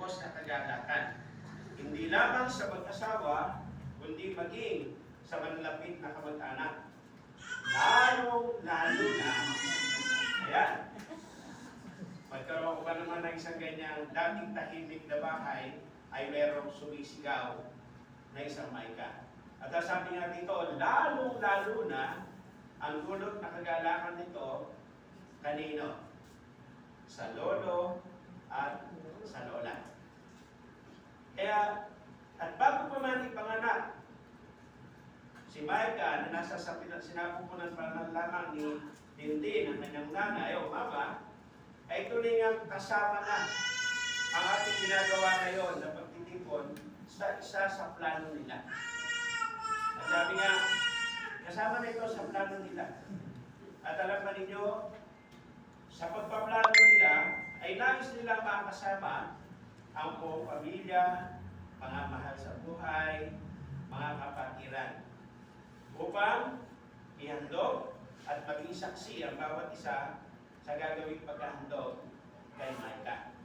lubos na kagalakan. Hindi lamang sa mag-asawa, kundi maging sa manlapit na kamag-anak. Lalo na, ayan, magkaroon ko ba naman ng isang ganyang dating tahimik na bahay, ay merong sumisigaw na isang maika. At sabi nga dito, lalo na, ang dulot na kagalakan nito, kanino? Sa lolo at sa lola. Kaya, at bago pa man ipanganak, si Micah na nasa sinapupunan pa lamang ni Dindin, ang kanyang nanay o mama, ay tuloy nga kasama na ang ating ginagawa ngayon na pagtitipon sa isa sa plano nila. At sabi nga, kasama na ito sa plano nila. At alam ba ninyo, sa pagpaplano nila, ay nais nilang makasama ang buong pamilya, mga mahal sa buhay, mga kapatiran, upang ihandog at maging saksi ang bawat isa sa gagawing paghahandog kay Micah.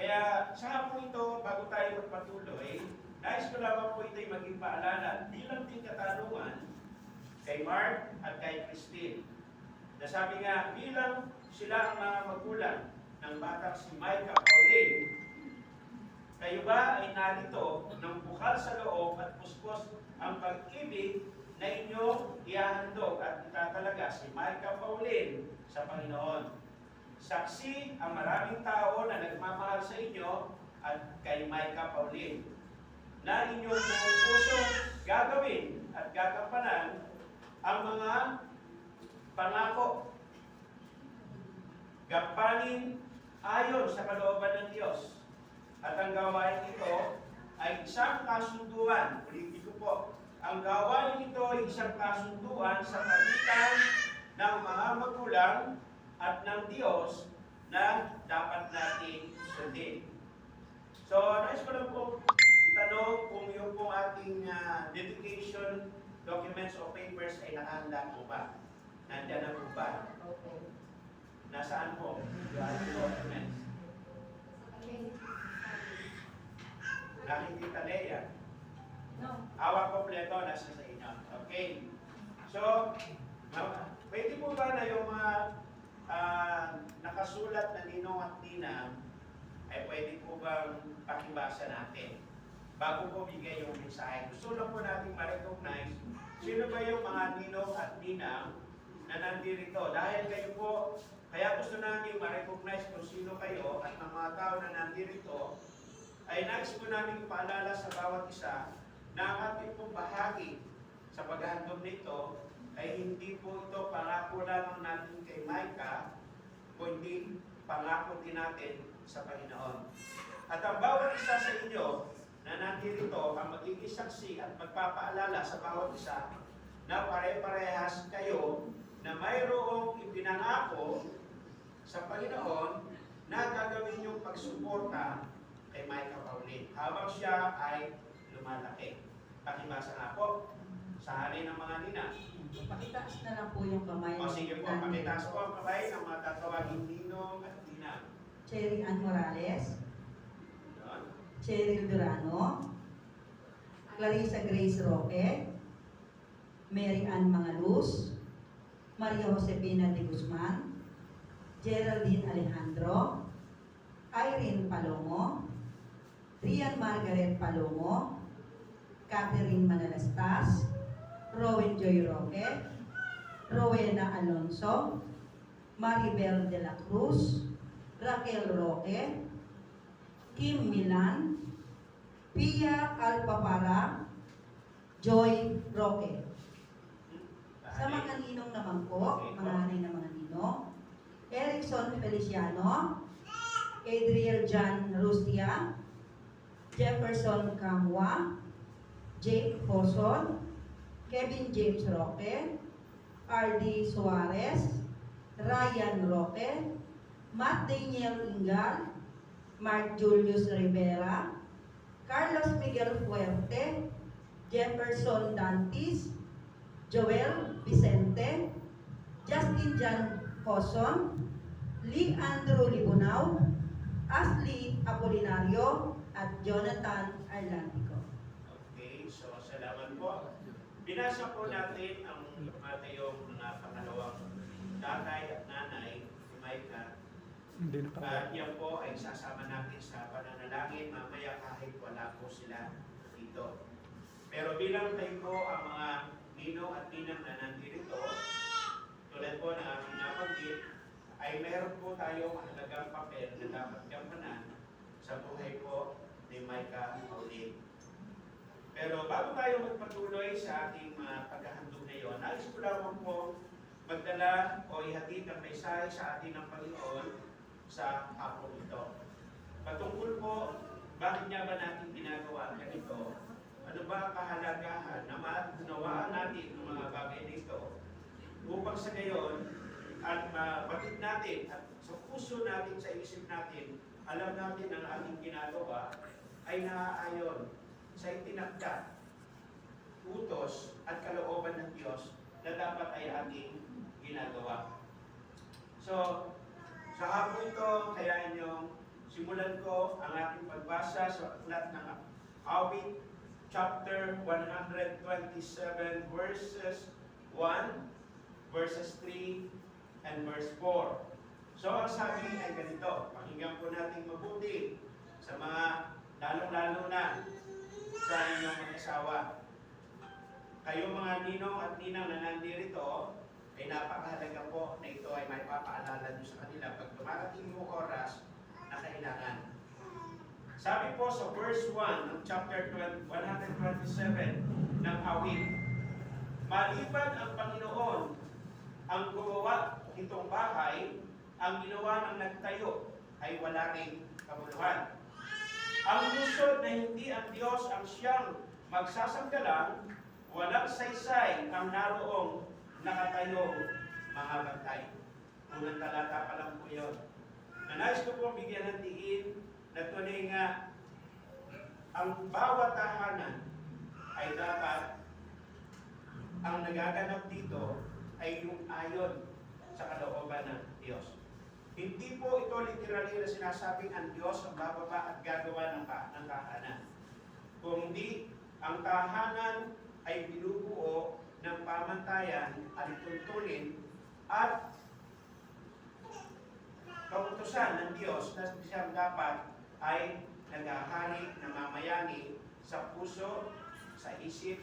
Kaya sa hapon ito, bago tayo magpatuloy, nais ko lamang po ito'y maging paalala, di lang din katanungan kay Mark at kay Christine. Na sabi nga, bilang sila ang mga magulang ng batang si Micah Pauline, kayo ba ay narito ng bukal sa loob at puspos ang pag-ibig na inyong ihahandog at itatalaga si Micah Pauline sa Panginoon? Saksi ang maraming tao na nagmamahal sa inyo at kay Micah Pauline na inyong buong puso gagawin at gagampanan ang mga pangako. Gampanin ayon sa kalooban ng Diyos. At ang gawain ito ay isang kasunduan. Ulitin ko po. Ang gawain ito ay isang kasunduan sa pagitan ng mga magulang at ng Diyos na dapat natin sundin. So, nais ko lang po itanong kung yung pong ating dedication documents o papers ay nakahanda po ba? Nandiyan na po ba? Okay. Nasaan po? Yung ating documents. Nakikita Leia. No. Awa kompleto nasa sa inyo. Okay. So, pwede po ba na yung mga nakasulat na ninong at ninang ay pwede po bang pakibasa natin bago po bigay yung mensahe? Gusto lang po natin ma-recognize sino ba yung mga ninong at ninang na nandirito. Dahil kayo po, kaya gusto namin ma-recognize kung sino kayo at ng mga tao na nandirito, ay nais po namin paalala sa bawat isa na ang ating pong bahagi sa paghahandog nito ay hindi po ito pangako lamang natin kay Micah, kundi pangako din natin sa Panginoon. At ang bawat isa sa inyo na nandirito ang magiging saksi at magpapaalala sa bawat isa na pare-parehas kayo na mayroong ipinangako sa Panginoon na gagawin yung pagsuporta kay Micah Pauline habang siya ay lumalaki. Pakibasa nga po sa hari ng mga nina. Pakitaas na lang po yung kamay. O sige po, pakitaas po ang kamay ng mga tatawagin ninong at ninang. Cherry Ann Morales, Doon. Cheryl Durano, Clarissa Grace Roque, Mary Ann Mangaluz, Maria Josefina de Guzman, Geraldine Alejandro, Irene Palomo, Rian Margaret Palomo, Catherine Manalastas, Rowan Joy Roque, Rowena Alonso, Maribel de la Cruz, Raquel Roque, Kim Milan, Pia Alpapara, Joy Roque. Sa mga ninong naman po, mga hanay na mga ninong, Erickson Feliciano, Adriel Jan Rustia, Jefferson Kamwa, Jake Foson, Kevin James Roque, R.D. Suarez, Ryan Roque, Matt Daniel Ingal, Mark Julius Rivera, Carlos Miguel Fuerte, Jefferson Dantis, Joel Vicente, Justin Jan Foson, Lee Andrew Libunaw, Ashley Apolinario at Jonathan Arlantico. Okay, so salamat po. Binasa po natin ang Mateo na pangalawang tatay at nanay ni Micah. Hindi At yan po ay sasama natin sa pananalangin mamaya kahit wala po sila dito. Pero bilang tayo po ang mga ninong at ninang na nandito, tulad po na aming nabanggit, ay meron po tayong mahalagang papel na dapat gampanan sa buhay po ni Micah Pauline. Pero bago tayo magpatuloy sa ating paghahandog ngayon, nais ko lamang po magdala o ihatid ang mensahe sa atin ng Panginoon sa hapon ito. Patungkol po, bakit nga ba natin ginagawa ganito? Ano ba ang kahalagahan na maunawaan natin ng mga bagay nito upang sa gayon at mabatid natin at sa puso natin, sa isip natin, alam natin ang ating ginagawa ay naaayon sa itinakda, utos at kalooban ng Diyos na dapat ay ating ginagawa. So, sa hapon ito, kaya inyong simulan ko ang ating pagbasa sa aklat ng Awit, chapter 127, verses 1, verses 3, and verse 4. So, ang sabi ay ganito, pakinggan po natin mabuti sa mga lalong-lalo na sa inyong mag-asawa. Kayo mga ninong at ninang na nandirito, ay napakahalaga po na ito ay may papaalala nyo sa kanila pag dumarating yung oras na kailangan. Sabi po sa verse 1 ng chapter 127 ng Awit, maliban ang Panginoon ang gumawa nitong bahay, ang ginawa ng nagtayo ay wala ring kabuluhan. Ang lusod na hindi ang Diyos ang siyang magsasanggalang, walang saysay ang naroong nakatayong mga bantay. Unang talata pa lang po yun. Nais ko pong bigyan ng diin na tunay nga ang bawat tahanan ay dapat ang nagaganap dito ay yung ayon sa kalooban ng Diyos. Hindi po ito literally na sinasabing ang Diyos ang bababa at gagawa ng tahanan. Kung hindi, ang tahanan ay binubuo ng pamantayan, alituntunin, at kautusan ng Diyos na siyang dapat ay naghahari, namamayani sa puso, sa isip,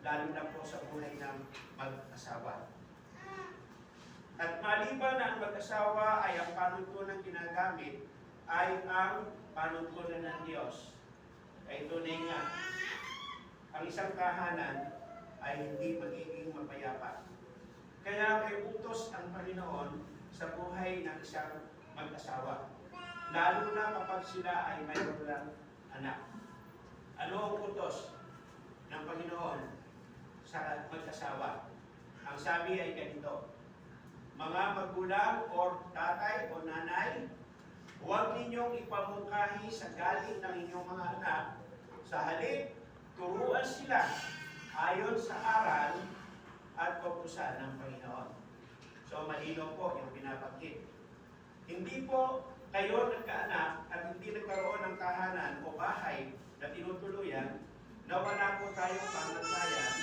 lalo na po sa buhay ng mag-asawa. At maliban na ang mag-asawa ay ang panuntunan ginagamit ay ang panuntunan ng Diyos. Kaya tunay nga, ang isang tahanan ay hindi magiging mapayapa. Kaya may utos ang Panginoon sa buhay ng isang mag-asawa. Lalo na kapag sila ay mayroon lang anak. Ano ang utos ng Panginoon sa mag-asawa? Ang sabi ay ganito, mga magulang o tatay o nanay, huwag ninyong ipamungkahi sa galing ng inyong mga anak. Sa halip, turuan sila ayon sa aral at kautusan ng Panginoon. So malino po yung pinabanggit. Hindi po kayo nagkaanak at hindi nagkaroon ng tahanan o bahay na tinutuluyan na wala po tayong pamantayan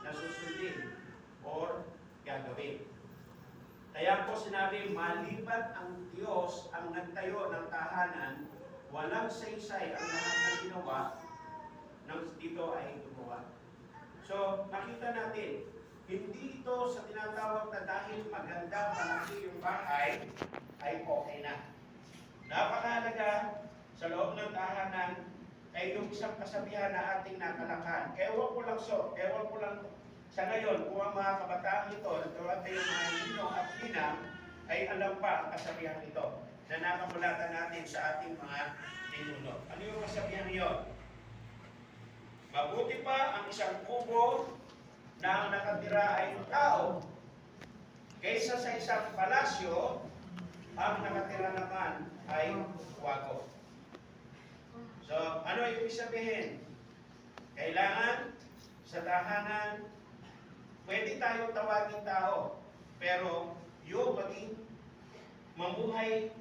na susundin or gagawin. Kaya po sinabi, maliban ang Diyos ang nagtayo ng tahanan, walang saysay ang lahat ng ginawa nang dito ay gumawa. So, makita natin, hindi ito sa tinatawag na dahil maganda malaki yung bahay, ay okay na. Napakahalaga sa loob ng tahanan ay yung isang kasabihan na ating nakalakhan. Ewan ko lang sa ngayon, kung ang mga kabataan ito, natuwag tayo mga ninong at ninang, ay alam pa ang kasabihan ito na nakamulatan natin sa ating mga ninuno. Ano yung kasabihan niyo? Mabuti pa ang isang kubo na ang nakatira ay tao, kaysa sa isang palasyo, ang nakatira naman ay wago. So, ano yung sabihin? Kailangan sa tahanan, pwede tayong tawagin tao, pero yung maging mamuhay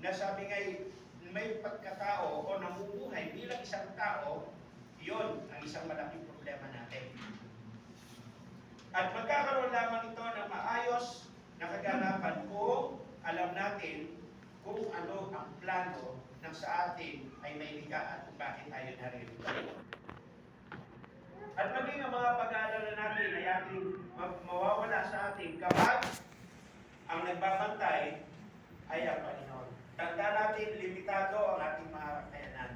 na sabi ngay may pagkatao o namumuhay bilang isang tao, yun ang isang malaking problema natin. At magkakaroon lamang ito ng maayos na kaganapan kung alam natin kung ano ang plano ng sa atin ay may liga at kung bakit tayo narito. At maging ang mga pag-aalala natin ay ating mawawala sa atin kapag ang nagbabantay ay ang Panginoon. Tanda natin, limitado ang ating mga kakayanan.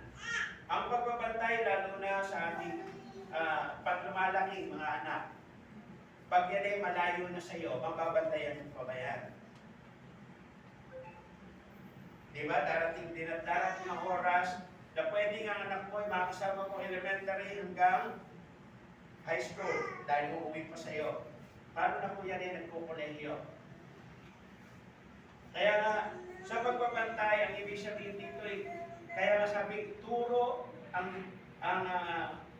Ang pagbabantay lalo na sa ating paglumalaking mga anak. Pag yan ay malayo na sa iyo, mababantayan mo pa ba yan? Diba? Darating din at darating ang oras na pwedeng ang anak mo ay makasama mo elementary hanggang high school dahil uuwi pa sa iyo. Paano na po yan ay nagkukulehiyo? Kaya nga, sa pagbabantay, ang ibig sabihin dito ay, kaya nga sabi, turo ang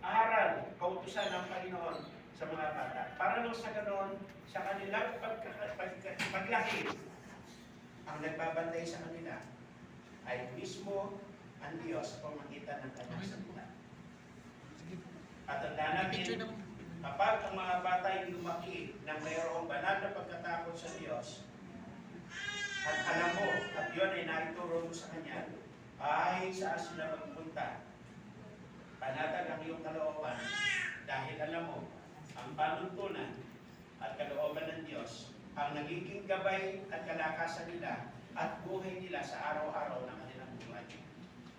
aral, kautusan ng Panginoon sa mga bata. Para nang sa ganon, sa kanilang paglaki, ang nagbabantay sa kanila ay mismo ang Diyos sa pamagitan ng kanyang salita. At tandaan natin, kapag ang mga bata ay lumaki na mayroong banal na pagkatakot sa Diyos, at alam mo, at yun ay naituro mo sa Kanya, ay saan sila magpunta. Panatag ang iyong kalooban, dahil alam mo, ang panuntunan at kalooban ng Diyos, ang nagiging gabay at kalakasan nila, at buhay nila sa araw-araw ng kanilang buhay.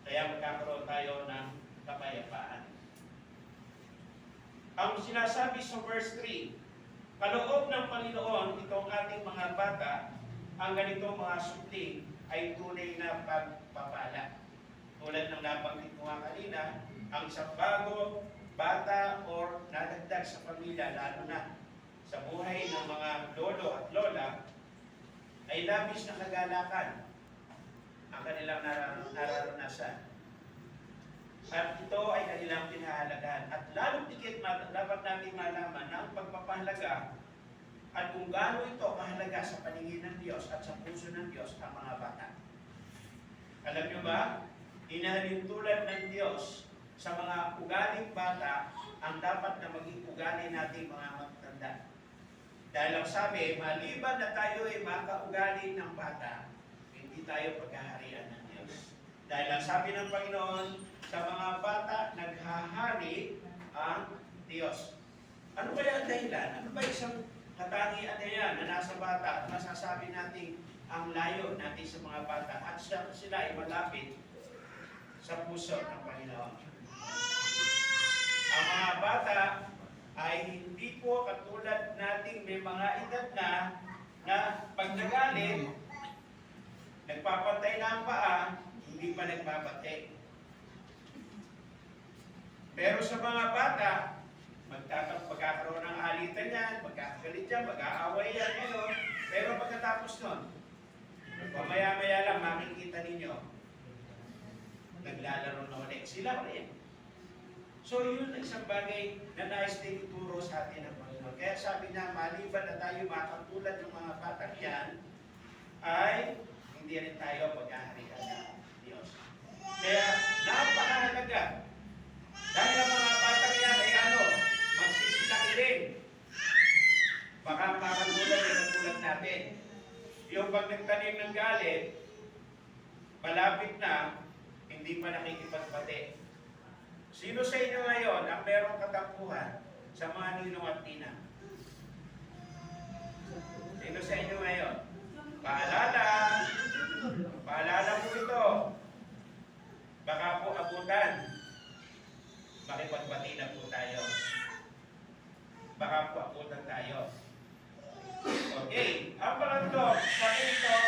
Kaya magkakaroon tayo ng kapayapaan. Ang sinasabi sa verse 3, kaloob ng Panginoon itong ating mga bata, ang ganitong mga supling ay tunay na pagpapala. Tulad ng nabanggit ko nga kanina, ang isang bago, bata, or nadagdag sa pamilya, lalo na sa buhay ng mga lolo at lola, ay labis na kagalakan ang kanilang nararanasan. At ito ay kanilang pinahalagahan. At lalong dikit dapat natin malaman na ang pagpapahalaga at kung gaano ito kahalaga sa paningin ng Diyos at sa puso ng Diyos ang mga bata. Alam niyo ba, inahalintulad ng Diyos sa mga ugaling bata ang dapat na maging ugali nating mga matanda. Dahil ang sabi, maliban na tayo ay makaugali ng bata, hindi tayo pagkaharian ng Diyos. Dahil ang sabi ng Panginoon, sa mga bata, naghahari ang Diyos. Ano kaya ang dahilan? Ano ba isang katangian na yan na nasa bata at masasabi natin ang layo natin sa mga bata at sila ay malapit sa puso ng Panginoon? Ang mga bata ay hindi po katulad nating may mga edad na pag nagalit, nagpapatay na ang paa, hindi pa nagpapatay. Pero sa mga bata, magkakaroon ng alitan yan, magkakalit yan, mag-aaway yan, gano'n. Pero pagkatapos nun, mamaya-maya lang makikita ninyo, naglalaro na ulit. Sila rin. So yun ang isang bagay na nais din ituro sa atin ng Panginoon. Kaya sabi niya, maliban na tayo makatulad ng mga batang yan, ay hindi rin tayo pag-aharian ng Diyos. Kaya napakahalaga. Dahil ang mga batang yan ay magsisilaki rin. Baka makatulad yung natulad natin. Yung pag nagtanim ng galit, malapit na, hindi pa nakikipagbate. Sino sa inyo ngayon ang merong katampuhan sa mga ninong at ninang? Sino sa inyo ngayon? Paalala mo ito. Baka po abutan. Makipagbati na po tayo. Baka po abutan tayo. Okay. Ang pangatlo, sabi ito,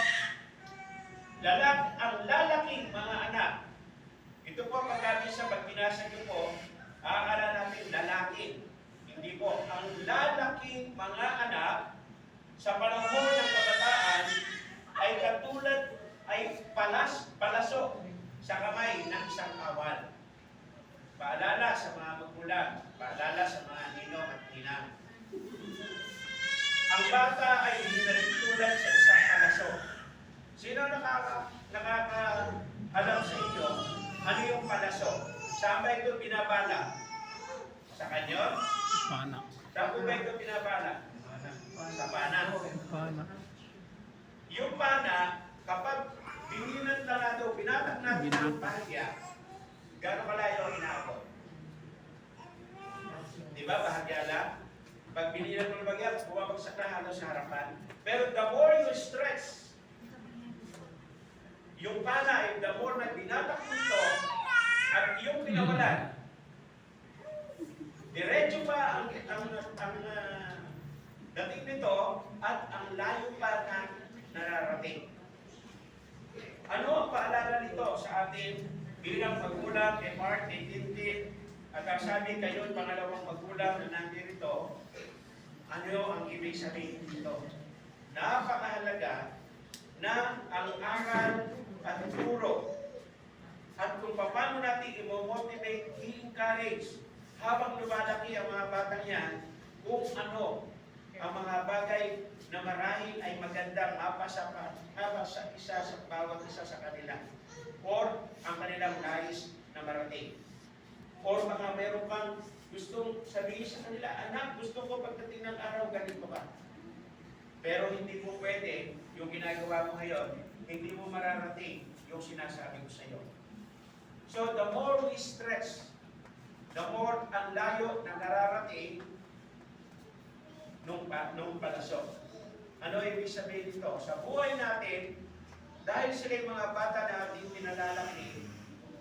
ang lalaking mga anak. Ito po pagkabi sa pag binasa niyo po, akala natin lalaki. Hindi po. Ang lalaking mga anak sa panahon ng kabataan ay katulad, ay palasok sa kamay ng isang kawal. Paalala sa mga magulang, paalala sa mga ninong at ninang. Ang bata ay hinalitulad sa isang palasok. Sino nakakaalam sa inyo Saan ba ito binabala? Sa kanyon? Pana. Saan po ba ito binabala? Sa pana. Pana. Yung pana, kapag bininan na natin, binatak natin ang bahagya, gano'ng kalayo ang inaabot? Di ba, bahagya lang? Pag bininan mo ng bahagya, bumabagsak na halos sa harapan. Pero the more you stretch, yung pana ay the more na binatak mo ito, at yung pinawalan, diretso pa ang dating nito at ang layo pa na nararating. Ano ang paalala nito sa atin bilang magulang kay Mark, kay Tintin, at ang sabi kayo, pangalawang magulang na nandito, ano ang ibig sabihin dito? Napakahalaga na ang aral at turo at kung paano natin i-motivate, i-encourage habang lumalaki ang mga batang yan, kung ano ang mga bagay na marahil ay magandang mapasa sa isa sa bawat isa sa kanila or ang kanilang nais na marating. Or baka meron pang gustong sabihin sa kanila, anak, gusto ko pagdating ng araw, ganito ba? Pero hindi mo pwede, yung ginagawa mo ngayon, hindi mo mararating yung sinasabi ko sa iyo. So the more we stretch, the more ang layo na nararating nung palasok. Ano ibig sabihin dito? Sa buhay natin, dahil sila yung mga bata na ating pinalalaki,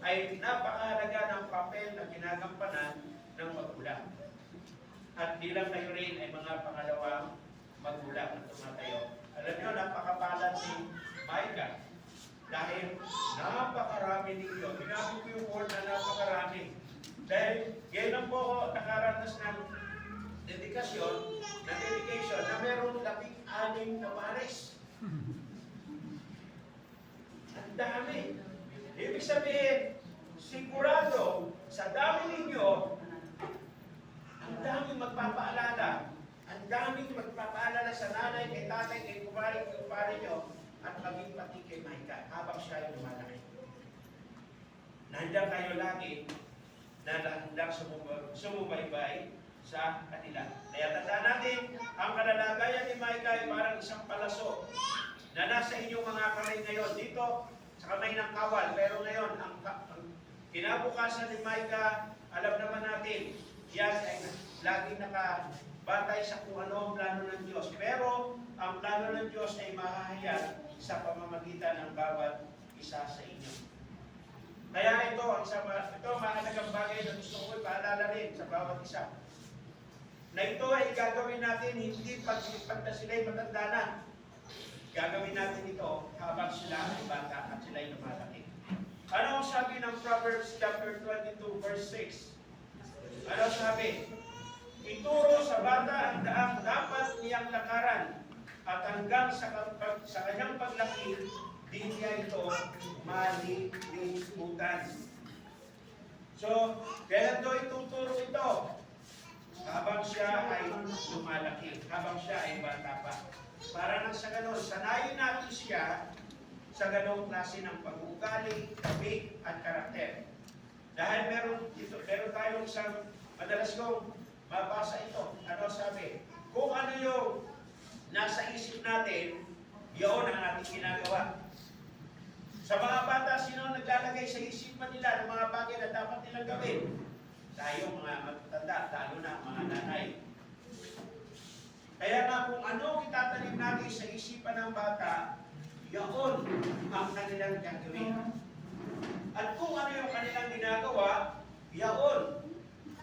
ay napakahalaga ng papel na ginagampanan ng magulang. At bilang kayo rin ay mga pangalawang magulang na tumatayo. Alam nyo, napakapalad si Micah. Dahil napakarami ninyo. Binabi ko yung word na napakarami. Dahil ngayon lang po ako nakaranas ng dedication na meron 16 na pares. Ang dami. Ibig sabihin, sigurado, sa dami ninyo, ang daming magpapaalala. Ang daming magpapaalala sa nanay, kay tatay, kay kumpare nyo, at maging pati kay Micah, habang siya ay lumalaki. Nandiyan kayo lagi na handang sumubaybay sa kanila. Kaya tandaan natin, ang kalalagayan ni Micah ay parang isang palaso na nasa inyong mga kamay ngayon. Dito, sa kamay ng kawal. Pero ngayon, ang kinabukasan ni Micah, alam naman natin, yan ay laging nakabatay sa kung ano ang plano ng Diyos. Pero, ang plano ng Diyos ay mahahayag sa pamamagitan ng bawat isa sa inyo. Kaya ito mahalagang bagay na gusto ko ipaalala rin sa bawat isa. Na ito ay gagawin natin hindi pag na sila'y matanda na. Gagawin natin ito habang sila ay bata at sila'y lumalaki. Ano ang sabi ng Proverbs chapter 22 verse 6? Ano sabi? Ituro sa bata ang daang dapat niyang lakaran at hanggang sa kanyang paglaki, di niya ito malilimutan. So, kailan daw ituturo ito? Habang siya ay lumalaki, habang siya ay bata pa. Para nang sa ganun, sanayin natin siya sa ganong klase ng pag-uugali, gabi, at karakter. Dahil meron tayong isang madalas kong mabasa ito. Ano sabi? Kung ano yung nasa isip natin, yun ang ating ginagawa. Sa mga bata, sino ang naglalagay sa isipan nila ng mga bagay na dapat nilang gawin? Tayo, mga matatanda, lalo na mga nanay. Kaya nga kung ano itatanim natin sa isipan ng bata, yaon ang kanilang gagawin. At kung ano yung kanilang ginagawa, yaon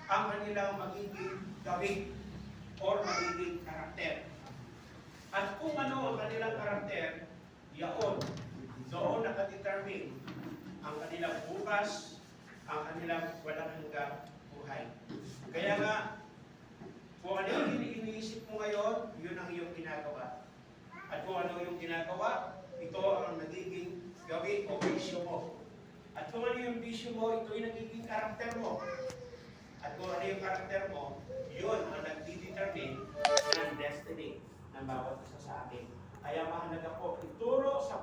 ang kanilang magiging gawin or magiging karakter. At kung ano ang kanilang karakter, yaon, doon nakadetermine ang kanilang bukas, ang kanilang walang hanggang buhay. Kaya nga, kung ano yung iniisip mo ngayon, yun ang iyong ginagawa. At kung ano yung ginagawa, ito ang nagiging gawin o bisyo mo. At kung ano yung bisyo mo, ito yung nagiging karakter mo. At kung ano yung karakter mo, yun ang nagdidetermine ng destiny ng bawat isa sa atin. Kaya mahalaga po, ituro sa